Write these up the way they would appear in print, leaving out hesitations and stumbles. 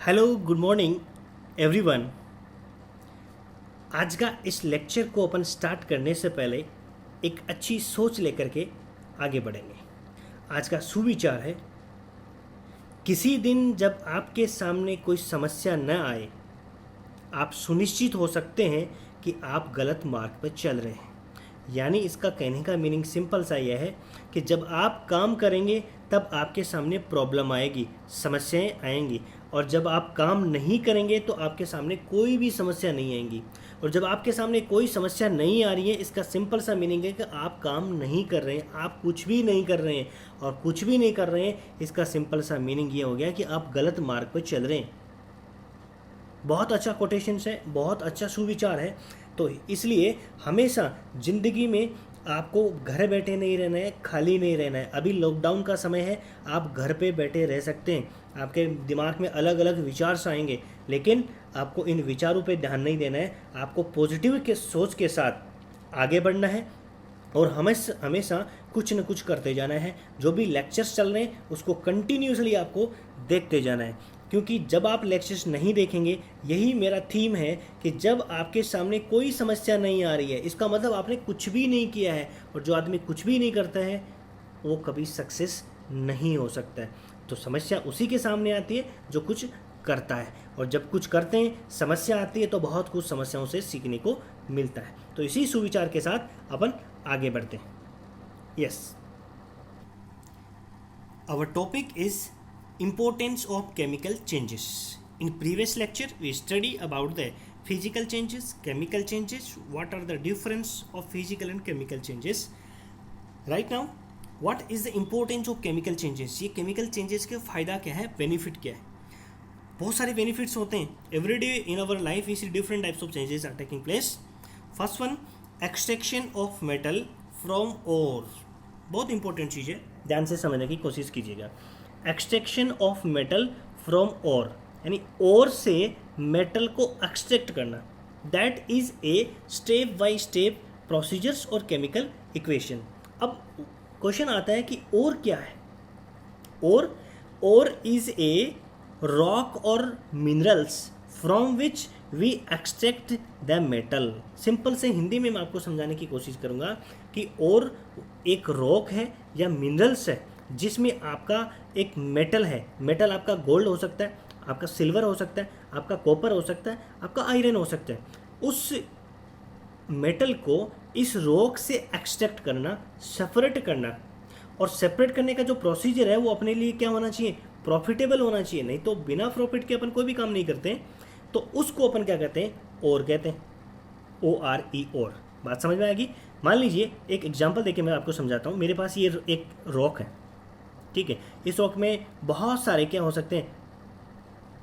Hello good morning everyone. आज का इस लेक्चर को अपन स्टार्ट करने से पहले एक अच्छी सोच लेकर के आगे बढ़ेंगे। आज का सुविचार है, किसी दिन जब आपके सामने कोई समस्या न आए, आप सुनिश्चित हो सकते हैं कि आप गलत मार्ग पर चल रहे हैं। यानी इसका कहने का मीनिंग सिंपल सा यह है कि जब आप काम करेंगे तब आपके सामने प्रॉब्लम आएगी, समस्याएं आएंगी, और जब आप काम नहीं करेंगे तो आपके सामने कोई भी समस्या नहीं आएंगी। और जब आपके सामने कोई समस्या नहीं आ रही है, इसका सिंपल सा मीनिंग है कि आप काम नहीं कर रहे हैं, आप कुछ भी नहीं कर रहे हैं। और कुछ भी नहीं कर रहे हैं, इसका सिंपल सा मीनिंग ये हो गया कि आप गलत मार्ग पर चल रहे हैं। बहुत अच्छा कोटेशन है, बहुत अच्छा सुविचार है। तो इसलिए हमेशा ज़िंदगी में आपको घर बैठे नहीं रहना है, खाली नहीं रहना है। अभी लॉकडाउन का समय है, आप घर पे बैठे रह सकते हैं। आपके दिमाग में अलग अलग विचार आएंगे, लेकिन आपको इन विचारों पे ध्यान नहीं देना है। आपको पॉजिटिव के सोच के साथ आगे बढ़ना है और हमेशा हमेशा कुछ न कुछ करते जाना है। जो भी लेक्चर्स चल रहे हैं उसको कंटिन्यूसली आपको देखते जाना है, क्योंकि जब आप लेक्चर्स नहीं देखेंगे, यही मेरा थीम है कि जब आपके सामने कोई समस्या नहीं आ रही है, इसका मतलब आपने कुछ भी नहीं किया है। और जो आदमी कुछ भी नहीं करता है वो कभी सक्सेस नहीं हो सकता है। तो समस्या उसी के सामने आती है जो कुछ करता है, और जब कुछ करते हैं समस्या आती है तो बहुत कुछ समस्याओं से सीखने को मिलता है। तो इसी सुविचार के साथ अपन आगे बढ़ते हैं। Yes, our topic is importance of chemical changes. In previous lecture we study about the physical changes, chemical changes, what are the difference of physical and chemical changes. Right now what is the importance of chemical changes? ये chemical changes के फ़ायदा क्या है, benefit क्या है? बहुत सारे benefits होते हैं। Every day in our life we see different types of changes are taking place. First one, extraction of metal from ore. बहुत इंपॉर्टेंट चीज़ है, ध्यान से समझने की कोशिश कीजिएगा। Extraction of metal from ore, यानी ओर से मेटल को एक्सट्रैक्ट करना। That is a step by step procedures और केमिकल इक्वेशन। अब क्वेश्चन आता है कि ओर क्या है? ओर इज ए रॉक और minerals from which we extract the metal. Simple से हिंदी में मैं आपको समझाने की कोशिश करूँगा कि ओर एक रॉक है या मिनरल्स है जिसमें आपका एक मेटल है। मेटल आपका गोल्ड हो सकता है, आपका सिल्वर हो सकता है, आपका कॉपर हो सकता है, आपका आयरन हो सकता है। उस मेटल को इस रॉक से एक्सट्रैक्ट करना, सेपरेट करना, और सेपरेट करने का जो प्रोसीजर है वो अपने लिए क्या होना चाहिए, प्रॉफिटेबल होना चाहिए। नहीं तो बिना प्रॉफिट के अपन कोई भी काम नहीं करते हैं। तो उसको अपन क्या कहते हैं, और कहते हैं, ORE, और। बात समझ में आएगी? मान लीजिए एक एग्जांपल देके मैं आपको समझाता हूँ। मेरे पास ये एक रॉक है, ठीक है। इस रॉक में बहुत सारे क्या हो सकते हैं,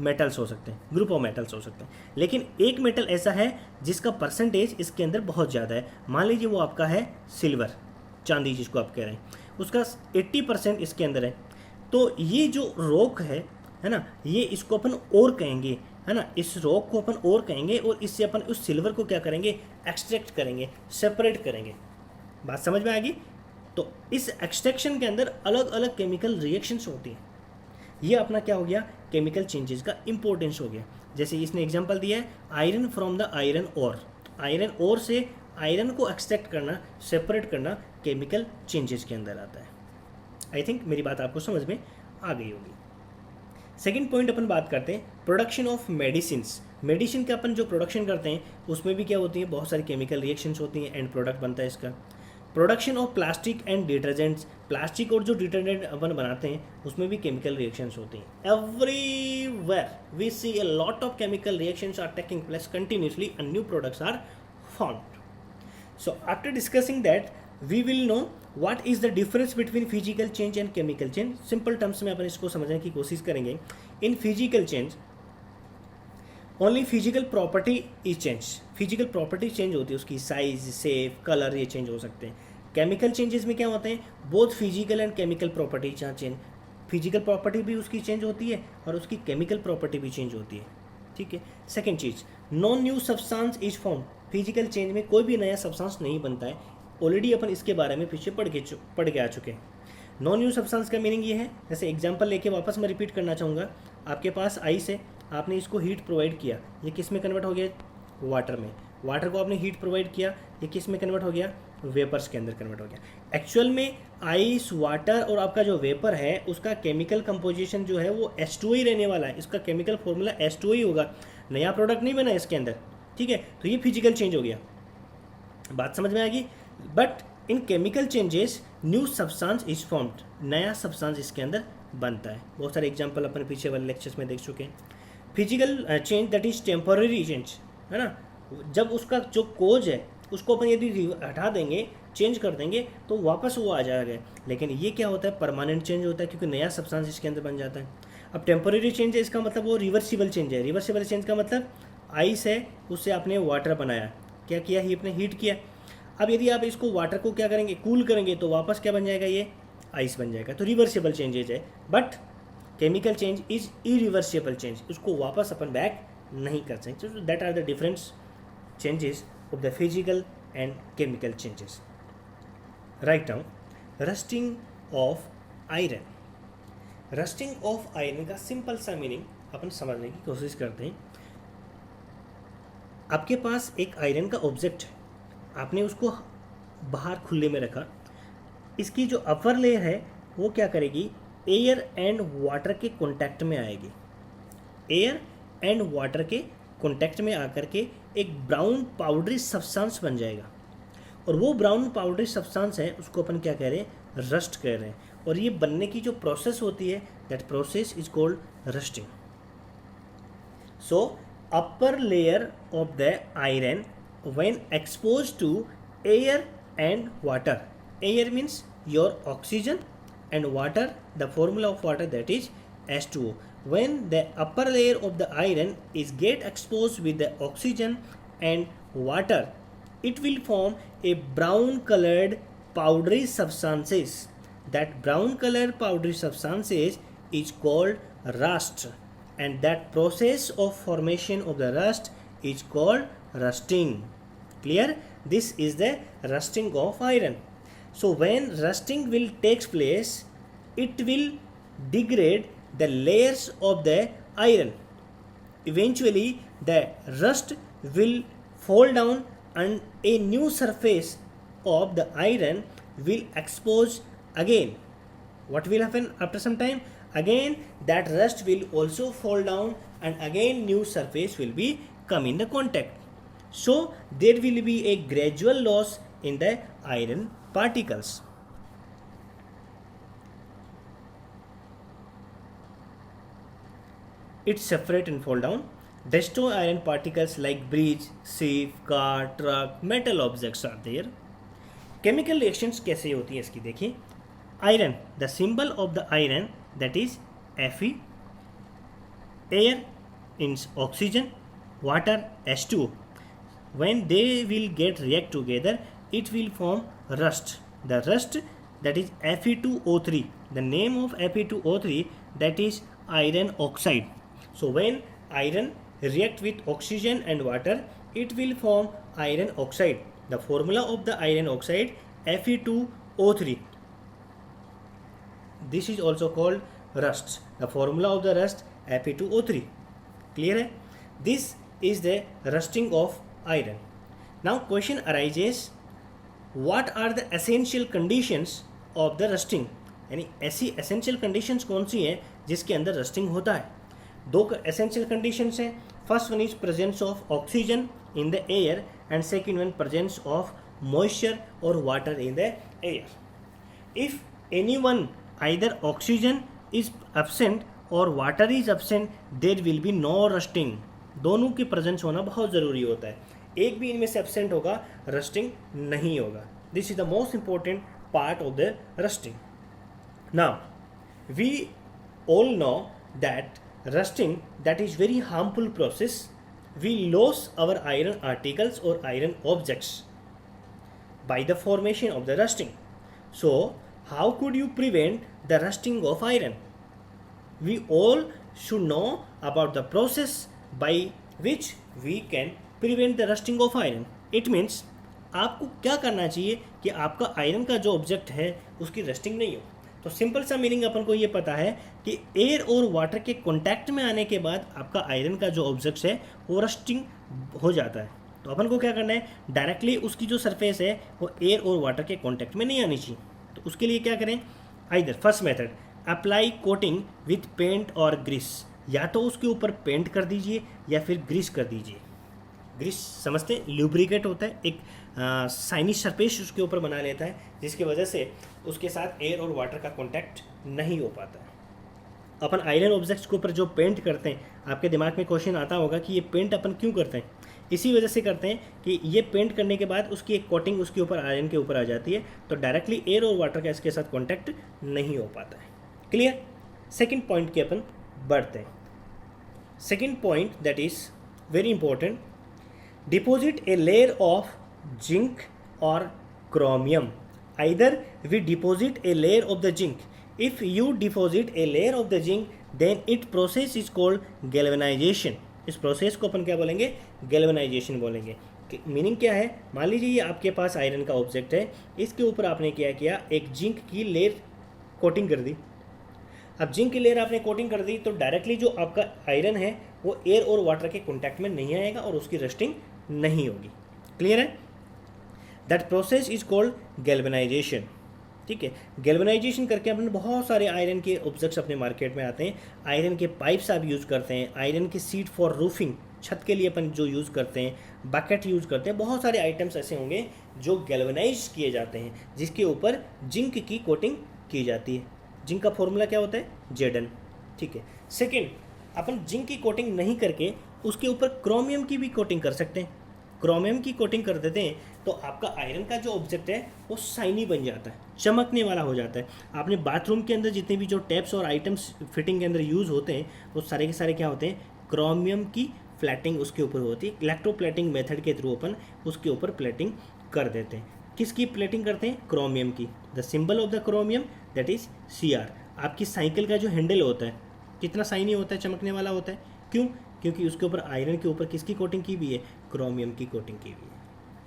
मेटल्स हो सकते हैं, ग्रुप ऑफ मेटल्स हो सकते हैं। लेकिन एक मेटल ऐसा है जिसका परसेंटेज इसके अंदर बहुत ज़्यादा है। मान लीजिए वो आपका है सिल्वर, चांदी जिसको आप कह रहे हैं, उसका 80% इसके अंदर है। तो ये जो रॉक है ना, ये इसको अपन और कहेंगे, है ना। इस रॉक को अपन और कहेंगे और इससे अपन उस सिल्वर को क्या करेंगे, एक्सट्रैक्ट करेंगे, सेपरेट करेंगे। बात समझ में आएगी? तो इस एक्सट्रैक्शन के अंदर अलग अलग केमिकल रिएक्शंस होती हैं। ये अपना क्या हो गया, केमिकल चेंजेस का इंपॉर्टेंस हो गया। जैसे इसने एग्जांपल दिया है, iron from the iron ore. Iron ore से आयरन को एक्सट्रैक्ट करना, सेपरेट करना, केमिकल चेंजेस के अंदर आता है। आई थिंक मेरी बात आपको समझ में आ गई होगी। सेकेंड पॉइंट अपन बात करते हैं, प्रोडक्शन ऑफ मेडिसिन्स। मेडिसिन का अपन जो प्रोडक्शन करते हैं उसमें भी क्या होती है, बहुत सारी केमिकल रिएक्शंस होती हैं, एंड प्रोडक्ट बनता है इसका। Production of plastic and detergents. Plastic और जो डिटर्जेंट अपन बनाते हैं उसमें भी केमिकल रिएक्शंस होती हैं। Everywhere we see a lot of chemical reactions are taking place continuously and new products are formed. So after discussing that we will know what is the difference between physical change and chemical change. Simple terms में अपन इसको समझने की कोशिश करेंगे। In physical change only physical property is change. Physical property change होती है, उसकी साइज, शेप, कलर, ये चेंज हो सकते हैं। केमिकल चेंजेस में क्या होते हैं, both physical and chemical property change. Physical property भी उसकी चेंज होती है और उसकी केमिकल प्रॉपर्टी भी चेंज होती है, ठीक है। सेकेंड चीज, no new substance is form. Physical change में कोई भी नया सब्सटेंस नहीं बनता है। ऑलरेडी अपन इसके बारे में पीछे पढ़ के आ चुके हैं। नो न्यू सब्सटेंस का मीनिंग ये है, जैसे एग्जांपल लेके वापस मैं रिपीट करना चाहूँगा, आपके पास आइस है, आपने इसको हीट प्रोवाइड किया, ये किस में कन्वर्ट हो गया, वाटर में। वाटर को आपने हीट प्रोवाइड किया, ये किस में कन्वर्ट हो गया, वेपर्स के अंदर कन्वर्ट हो गया। एक्चुअल में आइस, वाटर और आपका जो वेपर है उसका केमिकल कंपोजिशन जो है वो H2O ही रहने वाला है, इसका केमिकल फॉर्मूला H2O ही होगा, नया प्रोडक्ट नहीं बना इसके अंदर, ठीक है। तो ये फिजिकल चेंज हो गया, बात समझ में आएगी। But in chemical changes new substance is formed, नया सब्सटेंस इसके अंदर बनता है। बहुत सारे एग्जांपल अपन पीछे वाले लेक्चर्स में देख चुके हैं। Physical change that is temporary change, है ना, जब उसका जो कोज है उसको अपन यदि हटा देंगे, चेंज कर देंगे तो वापस वो आ जाएगा। लेकिन ये क्या होता है, परमानेंट चेंज होता है, क्योंकि नया सब्सटेंस इसके अंदर बन जाता है। अब टेम्पररी चेंज है, इसका मतलब वो रिवर्सिबल चेंज है। रिवर्सिबल चेंज का मतलब आइस है, उससे आपने वाटर बनाया, क्या किया, ही आपने हीट किया। अब यदि आप इसको वाटर को क्या करेंगे, कूल करेंगे, तो वापस क्या बन जाएगा, ये आइस बन जाएगा। तो रिवर्सिबल चेंजेज है। But chemical change is irreversible change, उसको वापस अपन बैक नहीं कर सकते। So that are the difference changes of the physical and chemical changes. Write down rusting of iron. Rusting of iron का सिंपल सा मीनिंग अपन समझने की कोशिश करते हैं। आपके पास एक आयरन का ऑब्जेक्ट है, आपने उसको बाहर खुले में रखा, इसकी जो अपर लेयर है वो क्या करेगी, एयर एंड वाटर के कॉन्टैक्ट में आएगी। एयर एंड वाटर के कॉन्टैक्ट में आकर के एक ब्राउन पाउडरी सब्सटेंस बन जाएगा, और वो ब्राउन पाउडरी सब्सटेंस है उसको अपन क्या कह रहे हैं, रस्ट कह रहे हैं। और ये बनने की जो प्रोसेस होती है, that process is called rusting. So upper layer of the iron when expose to air and water, air means your oxygen and water, the formula of water that is H2O. When the upper layer of the iron is get exposed with the oxygen and water, it will form a brown colored powdery substances. That brown colored powdery substances is called rust, and that process of formation of the rust is called rusting. Clear? This is the rusting of iron. So when rusting will takes place, it will degrade the layers of the iron. Eventually the rust will fall down and a new surface of the iron will expose again. What will happen after some time? Again that rust will also fall down and again new surface will be come in the contact. So there will be a gradual loss in the iron particles. It separate and fall down, destroy iron particles like bridge, ship, car, truck, metal objects are there. Chemical reactions कैसे होती है इसकी देखिए। Iron, the symbol of the iron that is Fe, air means oxygen, water H2O. When they will get react together, it will form rust. The rust that is Fe2O3. The name of Fe2O3 that is iron oxide. So when iron react with oxygen and water, it will form iron oxide. The formula of the iron oxide Fe2O3. This is also called rust. The formula of the rust Fe2O3. Clear है? This is the rusting of iron. Now question arises, what are the essential conditions of the rusting? यानी ऐसी essential conditions कौन सी हैं जिसके अंदर rusting होता है। दो essential conditions हैं, first one is presence of oxygen in the air and second one presence of moisture or water in the air. If anyone either oxygen is absent or water is absent, there will be no rusting. दोनों की presence होना बहुत ज़रूरी होता है, एक भी इनमें से absent होगा, rusting नहीं होगा। This is the most important part of the rusting. Now we all know that rusting, that is very harmful process. We lose our iron articles or iron objects by the formation of the rusting. So how could you prevent the rusting of iron? We all should know about the process by which we can prevent the rusting of iron. It means आपको क्या करना चाहिए कि आपका iron का जो object है उसकी रस्टिंग नहीं हो। तो सिंपल सा मीनिंग अपन को ये पता है कि एयर और वाटर के कांटेक्ट में आने के बाद आपका आयरन का जो ऑब्जेक्ट है वो रस्टिंग हो जाता है। तो अपन को क्या करना है, डायरेक्टली उसकी जो सरफेस है वो एयर और वाटर के कांटेक्ट में नहीं आनी चाहिए। तो उसके लिए क्या करें, either first method apply coating with paint और ग्रीस, या तो उसके ऊपर पेंट कर दीजिए या फिर ग्रीस कर दीजिए। ग्रीस समझते हैं, ल्यूब्रिकेट होता है, एक साइनी सरफेस उसके ऊपर बना लेता है जिसकी वजह से उसके साथ एयर और वाटर का कांटेक्ट नहीं हो पाता है। अपन आयरन ऑब्जेक्ट्स के ऊपर जो पेंट करते हैं, आपके दिमाग में क्वेश्चन आता होगा कि ये पेंट अपन क्यों करते हैं। इसी वजह से करते हैं कि ये पेंट करने के बाद उसकी एक कोटिंग उसके ऊपर आयरन के ऊपर आ जाती है, तो डायरेक्टली एयर और वाटर का इसके साथ कॉन्टैक्ट नहीं हो पाता है। क्लियर। सेकेंड पॉइंट के अपन बढ़ते हैं। Second point that is very important, deposit a layer of zinc और chromium. Either we deposit a layer of the zinc. If you deposit a layer of the zinc, then it process is called galvanization. इस process को अपन क्या बोलेंगे, galvanisation बोलेंगे। Meaning क्या है, मान लीजिए ये आपके पास आयरन का ऑब्जेक्ट है, इसके ऊपर आपने क्या किया, एक जिंक की लेयर कोटिंग कर दी। अब जिंक की लेयर आपने कोटिंग कर दी तो डायरेक्टली जो आपका आयरन है वो एयर और वाटर के कॉन्टैक्ट में नहीं आएगा और उसकी रस्टिंग नहीं होगी। क्लियर है। That process is called galvanisation. ठीक है, गैल्वेनाइजेशन करके अपन बहुत सारे आयरन के ऑब्जेक्ट्स अपने मार्केट में आते हैं। आयरन के पाइप्स आप यूज़ करते हैं, आयरन की सीट फॉर रूफिंग, छत के लिए अपन जो यूज़ करते हैं, बकेट यूज़ करते हैं, बहुत सारे आइटम्स ऐसे होंगे जो गैल्वेनाइज किए जाते हैं जिसके ऊपर जिंक की कोटिंग की जाती है। जिंक का फॉर्मूला क्या होता है, Zn। ठीक है। सेकेंड, अपन जिंक की कोटिंग नहीं करके उसके ऊपर क्रोमियम की भी कोटिंग कर सकते हैं। क्रोमियम की कोटिंग कर देते हैं तो आपका आयरन का जो ऑब्जेक्ट है वो शाइनी बन जाता है, चमकने वाला हो जाता है। आपने बाथरूम के अंदर जितने भी जो टैप्स और आइटम्स फिटिंग के अंदर यूज़ होते हैं वो सारे के सारे क्या होते हैं, क्रोमियम की फ्लैटिंग उसके ऊपर होती है। इलेक्ट्रोप्लेटिंग मेथड के थ्रू अपन उसके ऊपर प्लेटिंग कर देते हैं। किसकी प्लेटिंग करते हैं, क्रोमियम की। The symbol of the chromium that is Cr। आपकी साइकिल का जो हैंडल होता है कितना शाइनी होता है, चमकने वाला होता है। क्यों, क्योंकि उसके ऊपर आयरन के ऊपर किसकी कोटिंग की हुई है, क्रोमियम की कोटिंग की हुई है।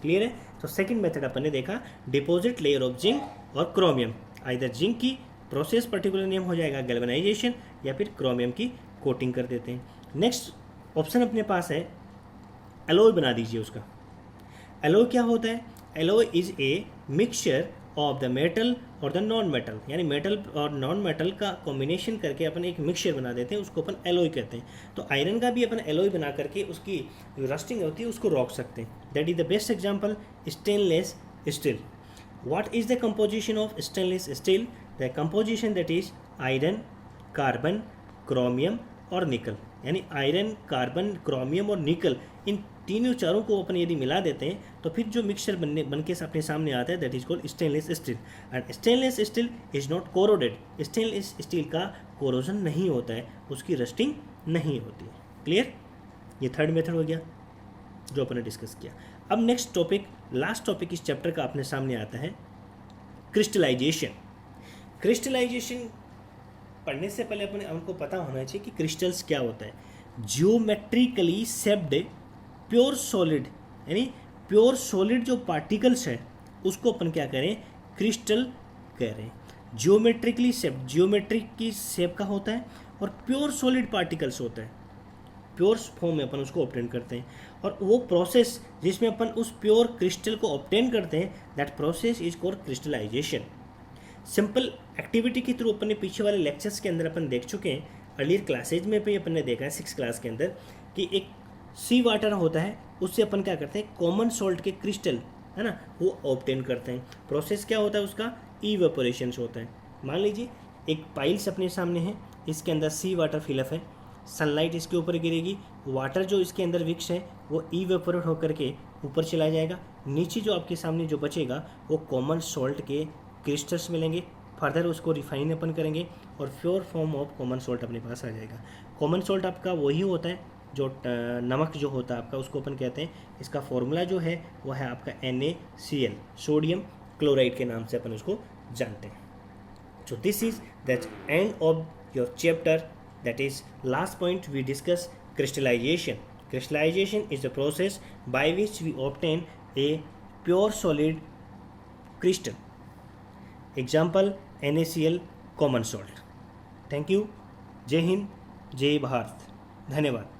क्लियर है। तो सेकंड मेथड अपन ने देखा, डिपॉजिट लेयर ऑफ जिंक और क्रोमियम। आइदर जिंक की प्रोसेस पर्टिकुलर नेम हो जाएगा गैल्वेनाइजेशन, या फिर क्रोमियम की कोटिंग कर देते हैं। नेक्स्ट ऑप्शन अपने पास है एलॉय बना दीजिए उसका। एलॉय क्या होता है, alloy is a mixture of the metal और द नॉन मेटल, यानी मेटल और नॉन मेटल का कॉम्बिनेशन करके अपन एक मिक्सचर बना देते हैं, उसको अपन एलॉय कहते हैं। तो आयरन का भी अपन एलॉय बना करके उसकी रस्टिंग होती है उसको रोक सकते हैं। That is the best example, stainless steel. What is the composition of stainless steel, the composition that is iron, carbon, chromium और निकल। यानी आयरन, कार्बन, क्रोमियम और निकल, इन तीनों चारों को अपन यदि मिला देते हैं तो फिर जो मिक्सचर बन के अपने सामने आता है that is called stainless steel. And stainless steel is not corroded. Stainless steel का कोरोजन नहीं होता है, उसकी रस्टिंग नहीं होती है। क्लियर। ये थर्ड मेथड हो गया जो अपन ने डिस्कस किया। अब नेक्स्ट टॉपिक, लास्ट टॉपिक इस चैप्टर का अपने सामने आता है, क्रिस्टलाइजेशन। क्रिस्टलाइजेशन पढ़ने से पहले अपने हमको पता होना चाहिए कि क्रिस्टल्स क्या होता है। जियोमेट्रिकली शेप्ड प्योर सॉलिड, यानी प्योर सॉलिड जो पार्टिकल्स है उसको अपन क्या करें, क्रिस्टल कह रहे हैं। जियोमेट्रिकली शेप, जियोमेट्रिक की शेप का होता है और प्योर सॉलिड पार्टिकल्स होता है, प्योर फॉर्म में अपन उसको ऑब्टेन करते हैं। और वो प्रोसेस जिसमें अपन उस प्योर क्रिस्टल को ऑब्टेन करते हैं that process is called crystallization. Simple activity के थ्रू अपन ने पीछे वाले लेक्चर्स के अंदर अपन देख चुके हैं, अर्लियर क्लासेज में भी अपन ने देखा है 6th क्लास के अंदर, कि एक सी वाटर होता है उससे अपन क्या करते हैं, कॉमन सॉल्ट के क्रिस्टल है ना वो ऑब्टेन करते हैं। प्रोसेस क्या होता है उसका, इवेपोरेशन होता है। मान लीजिए एक पाइल्स अपने सामने है, इसके अंदर सी वाटर फिलअप है, सनलाइट इसके ऊपर गिरेगी, वाटर जो इसके अंदर विक्स है वो इवेपोरेट होकर के ऊपर चला जाएगा। नीचे जो आपके सामने जो बचेगा वो कॉमन सॉल्ट के क्रिस्टल्स मिलेंगे। फर्दर उसको रिफाइन अपन करेंगे और pure form of common salt अपने पास आ जाएगा। कॉमन सॉल्ट आपका वही होता है जो नमक जो होता है आपका, उसको अपन कहते हैं। इसका फॉर्मूला जो है वो है आपका NaCl, सोडियम क्लोराइड के नाम से अपन उसको जानते हैं। So this is that end of your chapter, that is last point we discuss crystallization. Crystallization is the process by which we obtain a pure solid crystal. Example NaCl, common salt. Thank you. जय हिंद, जय भारत। धन्यवाद।